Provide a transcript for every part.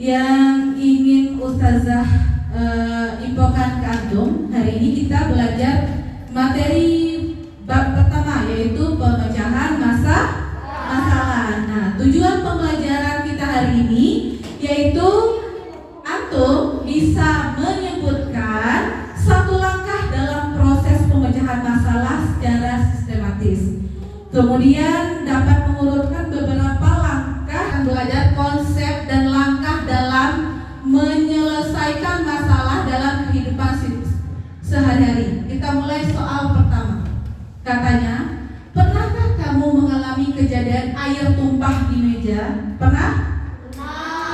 yang ingin Ustazah infokan ke antum, hari ini kita belajar materi bab pertama, yaitu pemecahan masalah. Nah, tujuan pembelajaran kita hari ini yaitu antum bisa menyebutkan satu langkah dalam proses pemecahan masalah secara sistematis. Kemudian dapat mengurutkan beberapa langkah, belajar konsep dan langkah dalam menyelesaikan masalah dalam kehidupan sehari-hari. Kita mulai soal pertama. Katanya, pernahkah kamu mengalami kejadian air tumpah di meja? Pernah?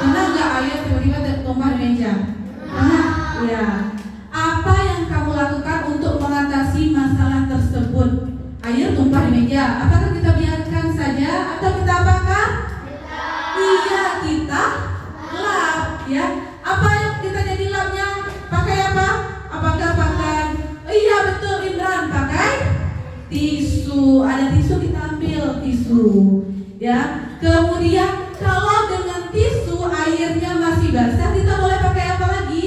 Pernah nggak air tiba-tiba tumpah di meja? Pernah? Ya. Apa yang kamu lakukan untuk mengatasi masalah tersebut? Air tumpah di meja. Apakah kita biarkan saja atau kita apakan? Iya, kita lap, ya. Apa yang kita jadi lapnya? Pakai apa? Apakah pakai? Iya betul Imran, pakai tisu. Ada tisu, kita ambil tisu, ya. Kemudian kalau dengan tisu airnya masih basah, kita boleh pakai apa lagi?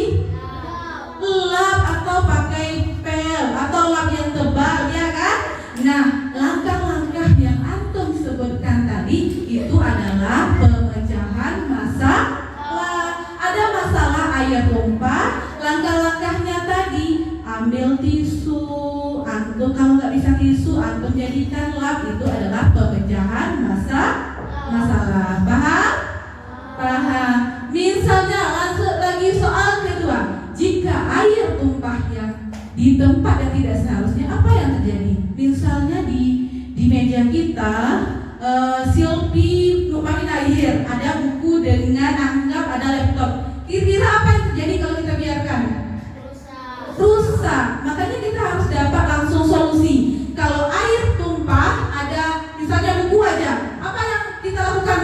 Lap atau pakai pel atau lap yang tebal, ya kan? Nah, langkah-langkah yang antum sebutkan tadi itu adalah pemecahan masalah. Ada masalah air tumpah, langkah-langkahnya tadi ambil tisu. Antum kalau nggak bisa tisu, antum jadikan lap. Itu adalah pemecahan masalah. Paham? Paham. Misalnya langsung lagi soal kedua. Jika air tumpah yang di tempat yang tidak seharusnya, apa yang terjadi? Misalnya di meja kita, Silpi numpahin air, ada buku dengan anggap ada laptop. Kira-kira apa yang terjadi kalau kita biarkan? Rusak. Makanya kita harus dapat langsung solusi. Kalau air tumpah, ada misalnya buku aja, apa yang kita lakukan?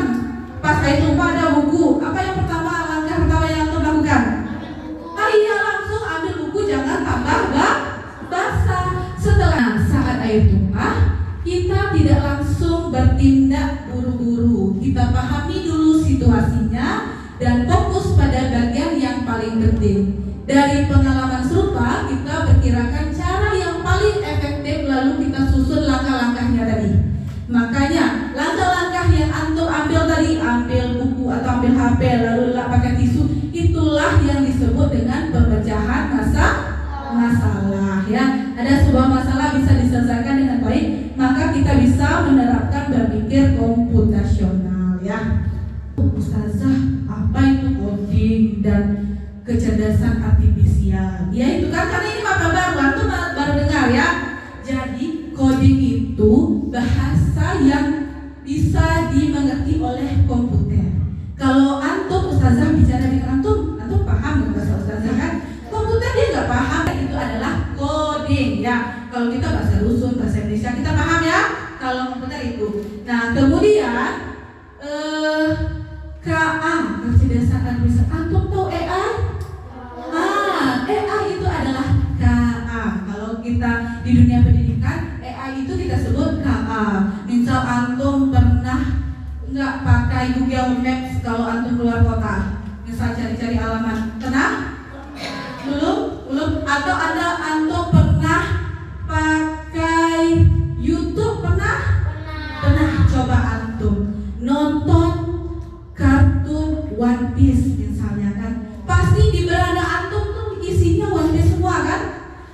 Pas air tumpah ada buku, apa yang langkah pertama yang kita lakukan? Iya, langsung ambil buku, jangan tambah basah. Setelah saat air tumpah, kita tidak langsung bertindak buru-buru. Kita pahami dulu situasinya dan fokus pada bagian yang paling penting. Dari pengalaman serupa, kita perkirakan cara yang paling efektif, lalu kita susun langkah-langkahnya tadi. Makanya langkah-langkah yang antum ambil tadi, ambil buku atau ambil HP lalu pakai tisu, itulah yang disebut dengan pemecahan masalah, ya. Ada sebuah masalah bisa diselesaikan dengan baik, maka kita bisa menerapkan berpikir komputasional, ya. Ustazah, apa itu coding dan kecerdasan artifisial? Ya itu kan, karena ini maba baru, antum baru dengar, ya. Jadi coding itu bahasa yang bisa dimengerti oleh komputer. Kalau antum, ustazah bicara dengan antum paham dengan bahasa ustazah kan? Komputer dia nggak paham. Itu adalah coding, ya. Kalau kita bahasa dusun, bahasa Indonesia kita paham, ya. Kalau komputer itu. Nah, kemudian KA, kecerdasan artifisial. Antum tahu AI? AI itu adalah KA. Kalau kita di dunia pendidikan, AI itu kita sebut KA. Misal antum pernah nggak pakai Google Maps kalau antum keluar kota? Misal cari-cari alamat, pernah? Belum? Atau ada antum pernah pakai YouTube? Pernah? Coba antum nonton kartun One Piece misalnya kan, pasti di beranda antum tuh isinya One Piece semua kan?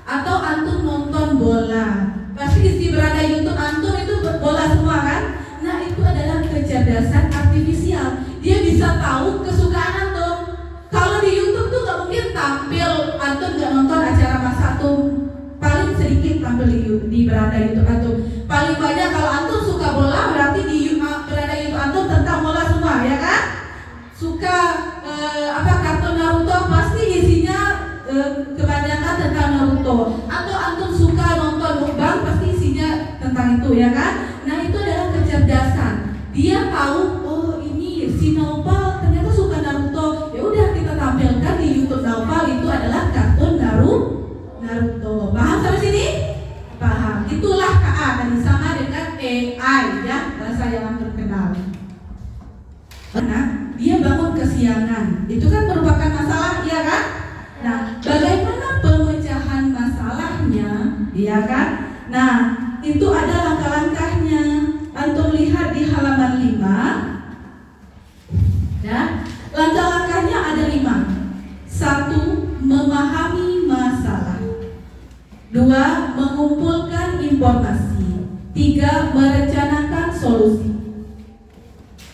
Atau antum nonton bola, pasti di beranda YouTube antum itu bola semua kan? Nah, itu adalah kecerdasan artifisial. Dia bisa tahu kesukaan antum. Kalau di YouTube tuh nggak mungkin tampil antum nggak nonton acara masak tuh, paling sedikit tampil di beranda YouTube antum. Paling banyak kalau antum suka bola, berarti di beranda YouTube antum tentang bola semua, ya kan? Suka kartun Naruto, pasti isinya kebanyakan tentang Naruto. Atau antum suka nonton mukbang, pasti isinya tentang itu, ya kan? Nah, itu adalah kecerdasan. Dia tahu, oh ini si Naufal ternyata suka Naruto. Ya udah, kita tampilkan di YouTube Naufal itu adalah kartun Naruto. Paham sampai sini? Paham. Itulah KA tadi, sama dengan AI, ya, bahasa yang antum kenal. Nah, dia bangun ke kesiangan. Itu kan merupakan masalah, ya kan? Nah, bagaimana pemecahan masalahnya, ya kan? Nah, itu ada langkah-langkahnya. Antum lihat di halaman 5. Ya, langkah-langkahnya ada 5. 1. Memahami masalah. 2. Mengumpulkan informasi. 3. Merencanakan solusi.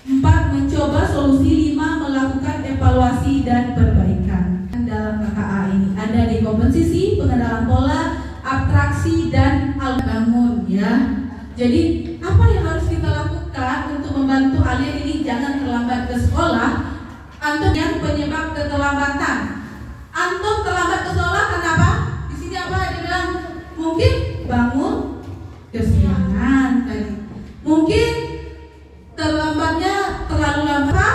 4. Mencoba solusi. 5. Melakukan evaluasi dan perbaikan. Dalam KKA ini ada dekomposisi, pengenalan pola, abstraksi, dan bangun, ya. Jadi apa yang harus kita lakukan untuk membantu kalian ini jangan terlambat ke sekolah? Antum yang penyebab keterlambatan. Antum terlambat ke sekolah kenapa? Di sini apa dia bilang? Mungkin bangun kesiangan tadi. Mungkin terlambatnya terlalu lama,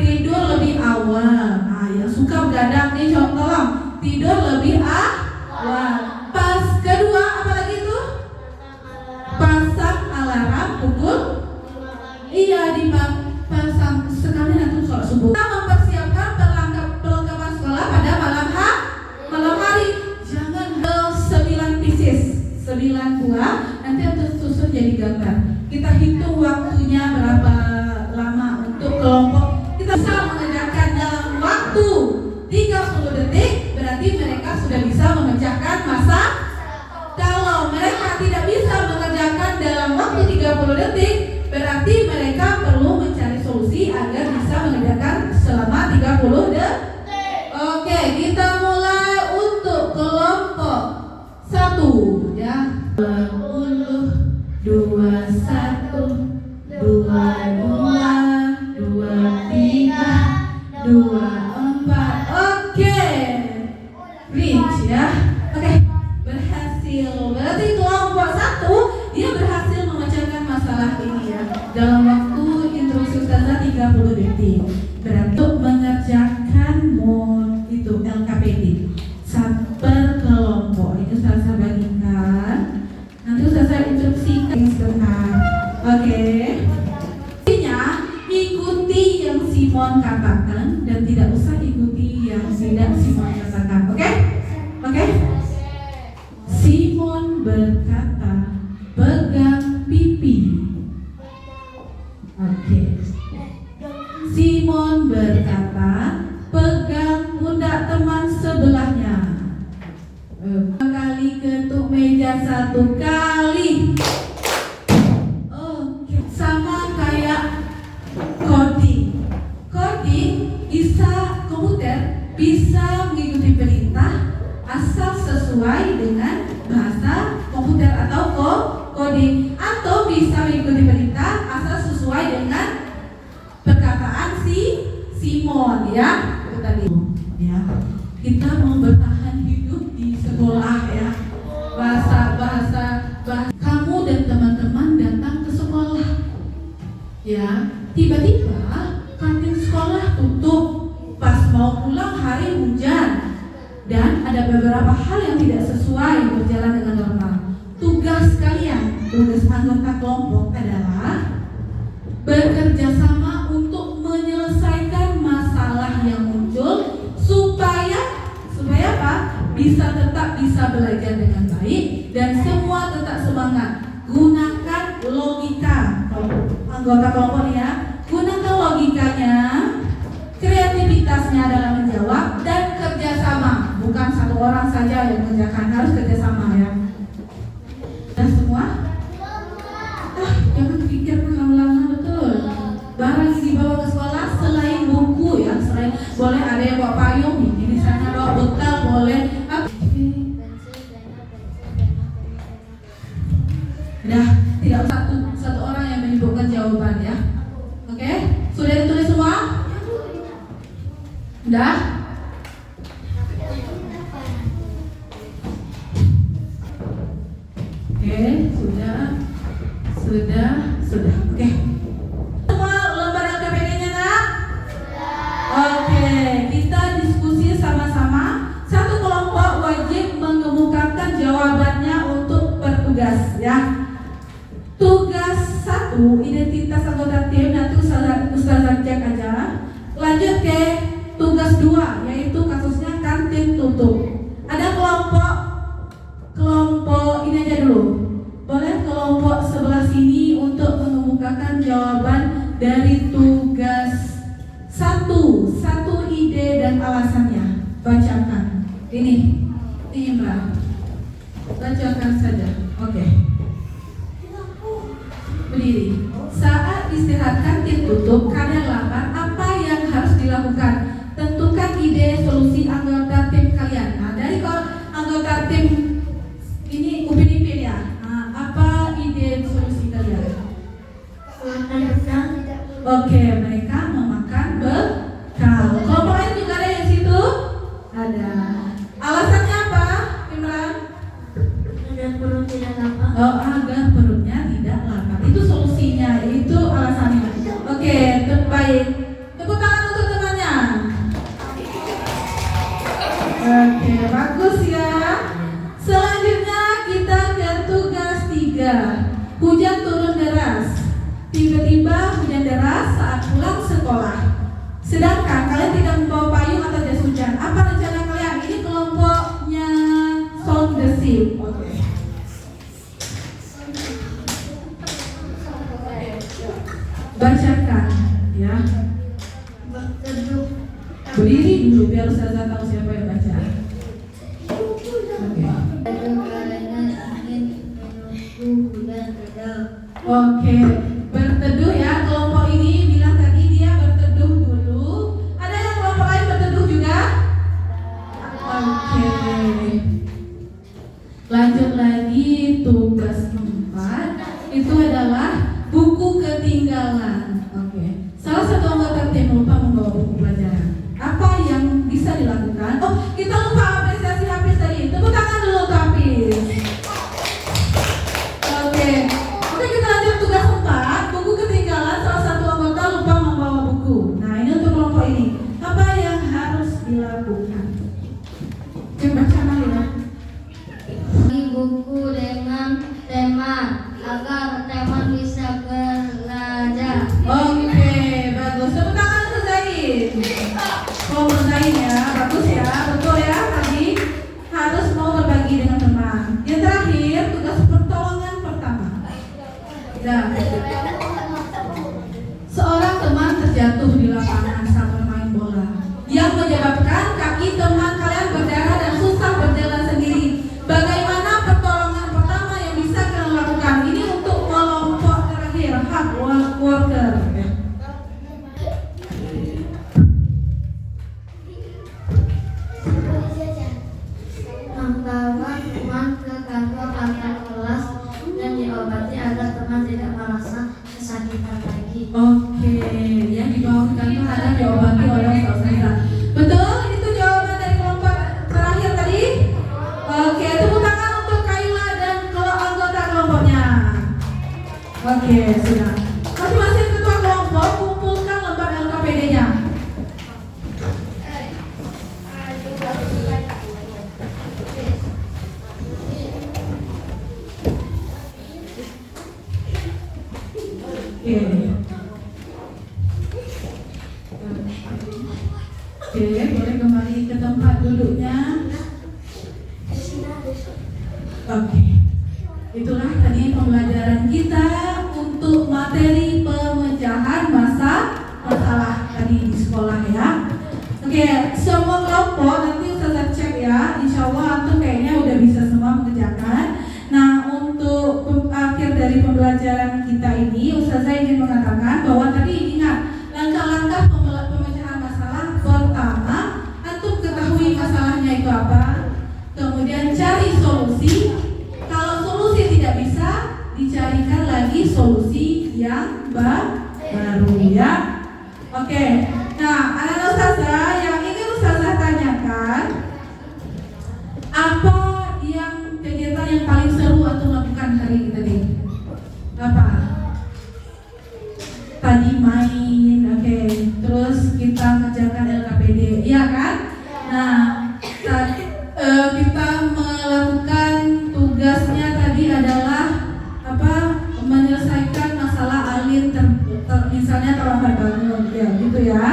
tidur lebih awal. Nah, yang suka begadang nih tolong tidur lebih awal. Pas kedua apalagi itu? Pasang alarm pukul. Iya, dipasang sekali nanti sholat subuh. Kita mempersiapkan perlengkapan sekolah pada malam hari. Jangan 9 pieces, 9 buah. Nanti untuk susun jadi gambar. Kita hitung waktunya berapa lama untuk kelompok. Kita bisa mengerjakan dalam waktu 30 detik. Berarti mereka sudah bisa memecahkan masalah. Kalau mereka tidak bisa mengerjakan dalam waktu 30 detik, berarti mereka perlu mencari solusi agar bisa mengerjakan selama 30 detik. Oke, kita mulai untuk kelompok 1, ya. 20, 21, 22, 23, 24. Oke. Reach, ya. Oke. Berhasil. Berarti kelompok 1 dia berhasil memecahkan masalah ini, ya, dalam waktu instruksi Ustazah 30 detik. Berarti untuk mengerjakan itu LKPD per kelompok itu Ustazah bagikan. Nanti Ustazah instruksikan sebentar. Oke. Intinya ikuti yang Simon katakan dan tidak usah ikuti yang tidak Simon katakan. Oke? Oke? Simon berkata, pegang pipi. Oke. Simon berkata, pegang pundak teman sebelahnya. Kali ketuk meja 1 kali. Oke. Sama kayak coding. Coding bisa komputer bisa mengikuti perintah asal sesuai dengan bahasa komputer atau coding, atau bisa mengikuti perintah asal sesuai dengan perkataan Simon, ya. Itu tadi, ya. Kita mau bertahan hidup di sekolah, ya. Bahasa kamu dan teman-teman datang ke sekolah, ya. Tiba-tiba kantin sekolah tutup pas mau pulang hari hujan. Dan ada beberapa hal yang tidak sesuai berjalan dengan normal. Tugas kalian, tugas anggota kelompok adalah bekerja sama untuk menyelesaikan masalah yang muncul supaya apa? Tetap bisa belajar dengan baik dan semua tetap semangat. Gunakan logika. Anggota kelompok, ya, gunakan logikanya, kreativitasnya dalam menjawab, dan kerjasama. Bukan satu orang saja yang mengerjakan, harus kerjasama, ya. Sudah semua? Jangan pikir lama-lama, betul. Barang yang dibawa ke sekolah selain buku, ya, selain boleh ada yang bawa payung, di sana bawa bekal, boleh. Udah, tidak satu orang yang menyebutkan jawaban, ya. Oke, sudah ditulis semua? Udah? Oke, sudah. Oke. Semua lembar LKPD-nya, nak? Oke, kita diskusi sama-sama. Satu kelompok wajib mengemukakan jawabannya untuk bertugas, ya. Tugas 1, identitas anggota tim, nanti Ustazah cek aja. Lanjut ke tugas 2, yaitu kasusnya kantin tutup. Ada kelompok ini aja dulu. Boleh kelompok sebelah sini untuk mengemukakan jawaban dari tugas 1. Satu ide dan alasannya. Bacakan. Ini Imran. Bacakan saja. Oke. Berdiri. Saat istirahat kantin tutup karena lapar, apa yang harus dilakukan? Tentukan ide solusi anggota tim kalian. Nah, dari anggota tim ini Upin Ipin ya. Nah, apa ide solusi kalian? Oke, mereka memakan bekal. Kelompok lain juga ada yang situ? Ada. Alasannya apa, Imran? Agar perut tidak lapar. Oh, agar perutnya tidak lapar. Itu solusinya, itu alasannya. Oke, baik. Tepuk tangan untuk temannya. Oke, bagus ya. Selanjutnya kita ke tugas 3. Hujan turun deras. Tiba-tiba hujan deras saat pulang sekolah. Sedangkan kalian tidak membawa payung atau jas hujan. Apa rencana kalian? Ini kelompoknya Sound the Ship. Oke. Bacakan ya. Berteduh. Berdiri dulu biar Ustazah tahu siapa yang baca. Oke. Berteduh karena ingin menunggu hujan reda. Oke, berteduh ya. Kelompok ini bilang tadi dia berteduh dulu. Ada yang kelompok lain berteduh juga? Oke. Lanjut lagi tugas 4. Itu adalah buku ketinggalan. Oke. Salah satu anggota tim lupa membawa buku pelajaran. Apa yang bisa dilakukan? Oh, kita lupa apresiasi Hafiz tadi. Tepuk tangan dulu untuk Hafiz. Oke. Oke, kita lanjut tugas 4. Buku ketinggalan, salah satu anggota lupa membawa buku. Nah, ini untuk kelompok ini. Apa yang harus dilakukan? Coba baca Malina. Bagi buku dengan tema agar teman bisa belajar. Oke, bagus. Tepuk tangan untuk Zain. Kelompok Zain ya, bagus ya, betul ya. Tadi harus mau berbagi dengan teman. Yang terakhir, tugas pertolongan pertama. Nah, seorang teman terjatuh di lapangan saat bermain bola, yang menyebabkan kaki teman kalian berdarah dan susah berjalan sendiri. Bagaimana pertolongan pertama yang bisa kalian lakukan? Ini untuk kelompok terakhir, hard worker. Membawa teman ke kantor atau kelas dan diobati agar teman tidak merasa kesakitan lagi. Oke, yang dibawa ke kantor ada diobati oleh Ustazah. Betul, itu jawaban dari kelompok terakhir tadi. Oke, tepuk tangan untuk Kaila dan anggota kelompoknya. Oke, sudah. Masing-masing ketua kelompok kumpulkan lembar LKPD-nya. Oke. Oke, boleh kembali ke tempat duduknya. Oke. Itulah tadi pembelajaran kita untuk materi pemecahan masalah tadi di sekolah ya. Oke, semua kelompok nanti Ustazah cek ya. Insya Allah antum kayaknya udah bisa semua mengerjakan. Nah, untuk akhir dari pembelajaran kita ini, Ustazah ingin mengatakan bahwa tadi ingat langkah-langkah pemecahan masalah. Pertama, antum ketahui masalahnya itu apa, kemudian cari solusi. Kalau solusi tidak bisa, dicarikan lagi solusi yang baru ya. Oke. Nah, anak-anak Ustazah yang ingin Ustazah tanyakan, apa yang kegiatan yang paling seru atau lakukan hari ini tadi? Apa? Tadi main, oke. Terus kita mengerjakan LKPD, iya kan? Nah, kita melakukan tugasnya tadi adalah apa? Menyelesaikan masalah Alin misalnya terlambat bangun, ya gitu ya.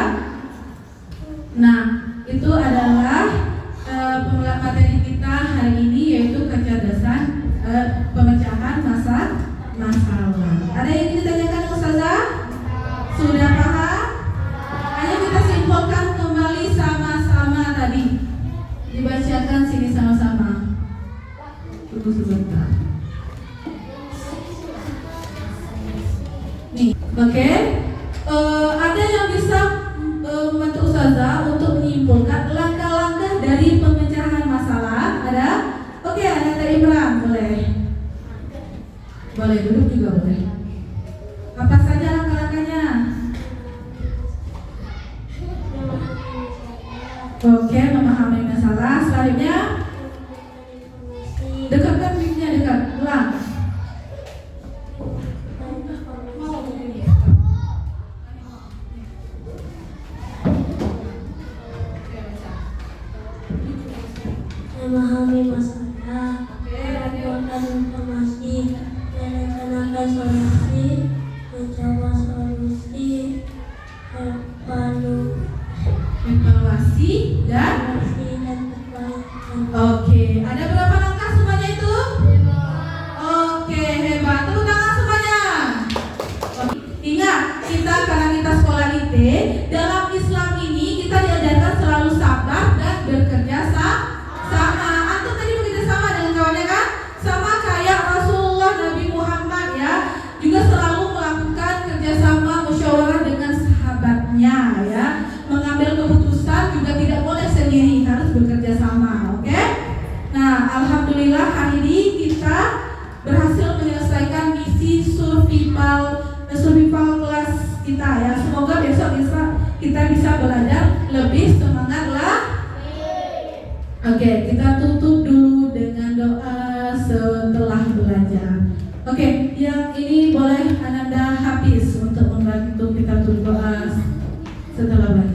Nih, oke. Ada yang bisa membantu Ustazah untuk menyimpulkan langkah-langkah dari pemecahan masalah? Ada? Oke, ada dari Imran, boleh. Boleh duduk juga boleh. Apa saja langkah-langkahnya? Oke, memahami masalah. Selanjutnya, dekatkan mic-nya, dekat. Ulang. Memahami masalah, mengumpulkan informasi, merencanakan solusi, mencoba solusi, Evaluasi dan perbaikan. oke, ada berapa langkah semuanya itu? Oke, hebat. Tepuk tangan semuanya. Ingat, karena kita sekolah IT, dalam Islam ini kita diajarkan selalu sabar dan bekerja sama. Antum tadi bekerja sama dengan kawannya kan? Sama kayak Rasulullah Nabi Muhammad ya, juga selalu melakukan kerjasama musyawarah dengan sahabatnya ya. Mengambil keputusan juga tidak boleh sendiri, harus bekerja sama, oke? Nah, alhamdulillah hari ini kita berhasil menyelesaikan misi survival kelas kita ya. Semoga besok kita bisa belajar lebih semangat lah. Oke, kita tutup dulu dengan doa setelah belajar. Oke, yang ini boleh Ananda Hafiz untuk membantu kita tutup doa setelah belajar.